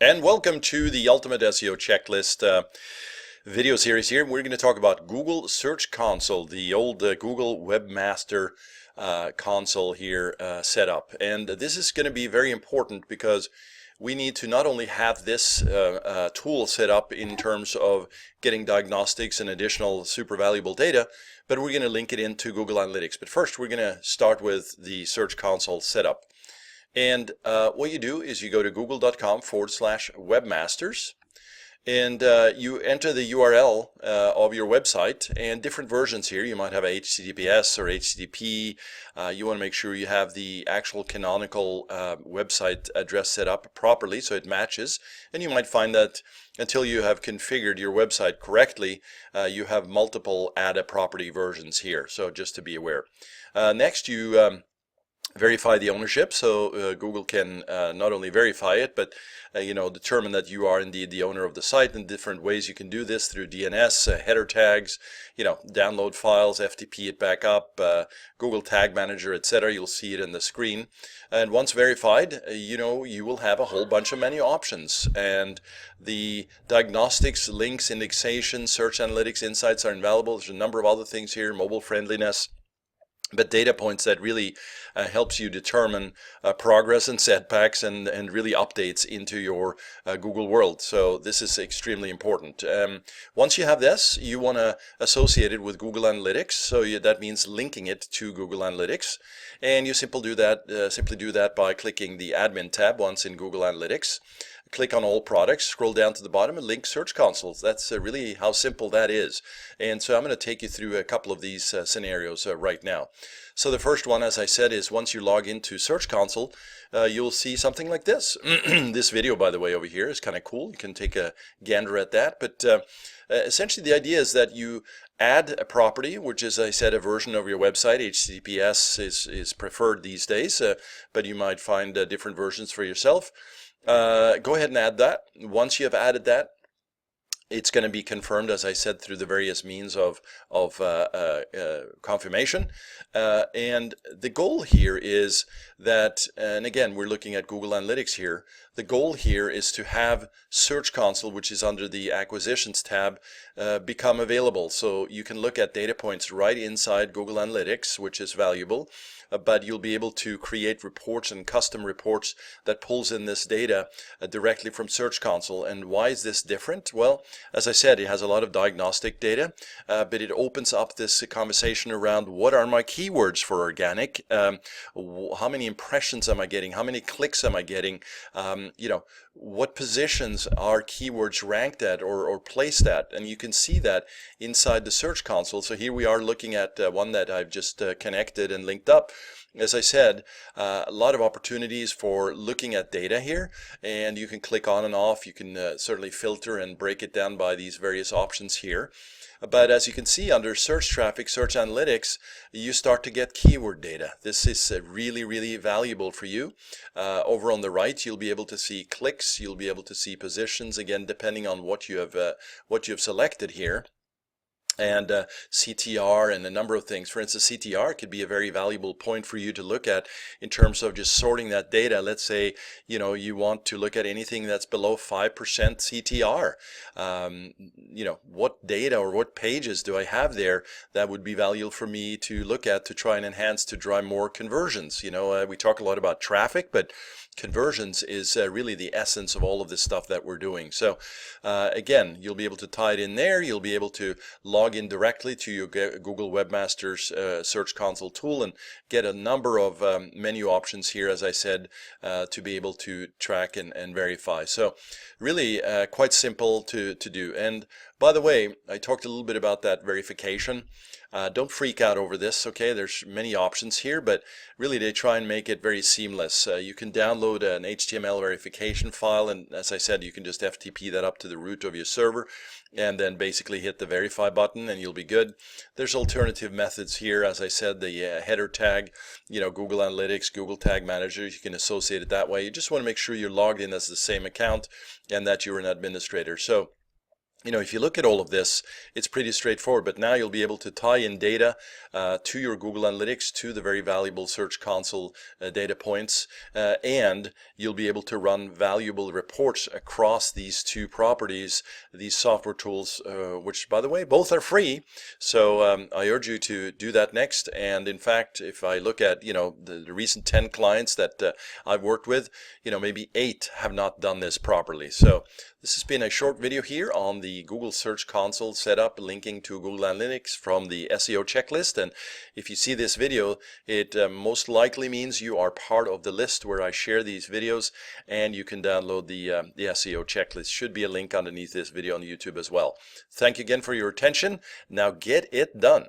And welcome to the Ultimate SEO Checklist video series here. We're going to talk about Google Search Console, the old Google Webmaster console here setup. And this is going to be very important because we need to not only have this tool set up in terms of getting diagnostics and additional super valuable data, but we're going to link it into Google Analytics. But first, we're going to start with the Search Console setup. And what you do is you go to google.com/webmasters and you enter the URL of your website, and different versions here. You might have HTTPS or HTTP. You want to make sure you have the actual canonical website address set up properly so it matches, and you might find that until you have configured your website correctly, you have multiple add a property versions here, so just to be aware. Next, you verify the ownership, so Google can not only verify it, but determine that you are indeed the owner of the site. In different ways you can do this through DNS, header tags, download files, FTP it back up, Google Tag Manager, etc. You'll see it in the screen. And once verified, you will have a whole bunch of menu options, and the diagnostics, links, indexation, search analytics, insights are invaluable. There's a number of other things here, mobile friendliness, but data points that really helps you determine progress and setbacks and really updates into your Google world. So this is extremely important. Once you have this, you want to associate it with Google Analytics. So that means linking it to Google Analytics. And you simply do that by clicking the Admin tab once in Google Analytics. Click on all products, scroll down to the bottom and link Search Consoles. That's really how simple that is. And so I'm going to take you through a couple of these scenarios right now. So the first one, as I said, is once you log into Search Console, you'll see something like this. This video, by the way, over here is kind of cool. You can take a gander at that. But essentially the idea is that you add a property, which is, as I said, a version of your website. HTTPS is preferred these days, but you might find different versions for yourself. Go ahead and add that. Once you have added that, it's going to be confirmed, as I said, through the various means of confirmation. And the goal here is that, and again, we're looking at Google Analytics here, the goal here is to have Search Console, which is under the Acquisitions tab, become available. So you can look at data points right inside Google Analytics, which is valuable. But you'll be able to create reports and custom reports that pulls in this data directly from Search Console. And why is this different? Well, as I said, it has a lot of diagnostic data, but it opens up this conversation around what are my keywords for organic, how many impressions am I getting, how many clicks am I getting, what positions are keywords ranked at or placed at, and you can see that inside the Search Console. So here we are looking at one that I've just connected and linked up. As I said, a lot of opportunities for looking at data here, and you can click on and off. You can certainly filter and break it down by these various options here. But as you can see, under search traffic, search analytics, you start to get keyword data. This is really, really valuable for you. Over on the right, you'll be able to see clicks. You'll be able to see positions, again, depending on what you have selected here. And CTR and a number of things. For instance, CTR could be a very valuable point for you to look at in terms of just sorting that data. Let's say, you want to look at anything that's below 5% CTR. What data or what pages do I have there that would be valuable for me to look at to try and enhance to drive more conversions? We talk a lot about traffic, but conversions is really the essence of all of this stuff that we're doing. So again, you'll be able to tie it in there. You'll be able to log in directly to your Google Webmasters Search Console tool and get a number of menu options here, as I said, to be able to track and verify. So really quite simple to do. And by the way, I talked a little bit about that verification. Don't freak out over this, okay? There's many options here, but really they try and make it very seamless. You can download an HTML verification file, and as I said, you can just FTP that up to the root of your server and then basically hit the verify button and you'll be good. There's alternative methods here, as I said, the header tag, Google Analytics, Google Tag Manager, you can associate it that way. You just want to make sure you're logged in as the same account and that you're an administrator. So if you look at all of this, it's pretty straightforward, but now you'll be able to tie in data to your Google Analytics, to the very valuable Search Console data points, and you'll be able to run valuable reports across these two properties, these software tools, which, by the way, both are free. So I urge you to do that next. And in fact, if I look at, the recent 10 clients that I've worked with, maybe 8 have not done this properly. So this has been a short video here on the Google Search Console setup, linking to Google Analytics from the SEO checklist. And if you see this video, it most likely means you are part of the list where I share these videos, and you can download the SEO checklist. Should be a link underneath this video on YouTube as well. Thank you again for your attention. Now get it done.